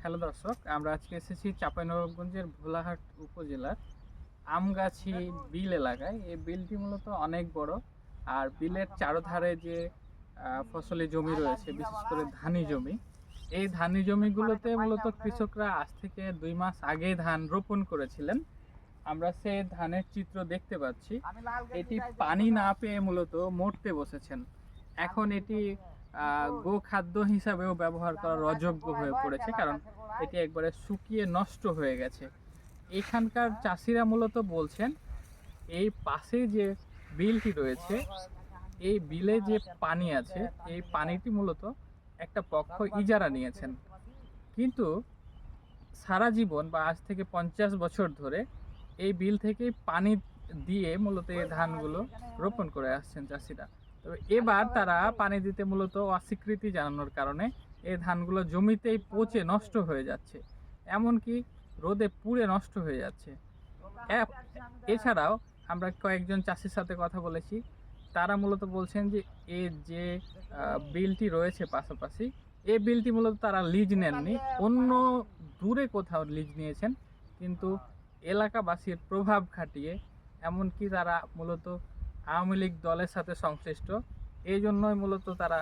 Hello দর্শক, আমরা আজকে এসেছি চাঁপাইনবাবগঞ্জের ভোলাহাট উপজেলার আমগাছি বিল এলাকায়। এই বিলটি মূলত অনেক বড়, আর বিলের চারধারে যে ফসলি জমি রয়েছে, বিশেষ করে ধানি জমি, এই ধানি জমিগুলোতে মূলত কৃষকরা আজ থেকে 2 মাস আগে ধান রোপণ করেছিলেন। আমরা সে ধানের চিত্র দেখতে পাচ্ছি। এটি পানি না পেয়ে মূলত মরতে বসেছেন। এখন এটি গোখাদ্য হিসাবেও ব্যবহার করার অযোগ্য হয়ে পড়েছে, কারণ এটি একবারে শুকিয়ে নষ্ট হয়ে গেছে। এখানকার চাষিরা মূলত বলছেন এই পাশে যে বিলটি রয়েছে, এই বিলে যে পানি আছে, এই পানিটি মূলত একটা পক্ষ ইজারা নিয়েছেন, কিন্তু সারা জীবন বা আজ থেকে 50 বছর ধরে এই বিল থেকে পানি দিয়ে মূলত এই ধানগুলো রোপণ করে আসছেন চাষিরা। তবে এবার তারা পানি দিতে মূলত অস্বীকৃতি জানানোর কারণে এই ধানগুলো জমিতেই পচে নষ্ট হয়ে যাচ্ছে, এমনকি রোদে পুড়ে নষ্ট হয়ে যাচ্ছে। এছাড়াও আমরা কয়েকজন চাষির সাথে কথা বলেছি, তারা মূলত বলছেন যে এই যে বিলটি রয়েছে পাশাপাশি, এই বিলটি মূলত তারা লিজ নেননি, অন্য দূরে কোথাও লিজ নিয়েছেন, কিন্তু এলাকাবাসীর প্রভাব খাটিয়ে, এমনকি তারা মূলত আওয়ামী লীগ দলের সাথে সংশ্লিষ্ট, এই জন্যই মূলত তারা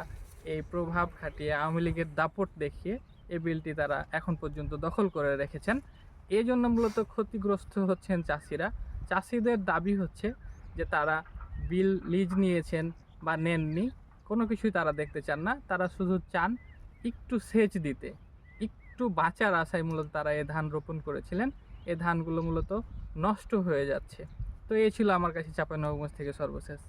এই প্রভাব খাটিয়ে আওয়ামী লীগের দাপট দেখিয়ে এই বিলটি তারা এখন পর্যন্ত দখল করে রেখেছেন। এই জন্য মূলত ক্ষতিগ্রস্ত হচ্ছেন চাষিরা। চাষিদের দাবি হচ্ছে যে তারা বিল লিজ নিয়েছেন বা নেননি, কোনো কিছুই তারা দেখতে চান না। তারা শুধু চান একটু সেচ দিতে, একটু বাঁচার আশায় মূলত তারা এই ধান রোপণ করেছিলেন। এই ধানগুলো মূলত নষ্ট হয়ে যাচ্ছে। তো এই ছিল আমার কাছে চাঁপাইনবাবগঞ্জ থেকে সর্বশেষ।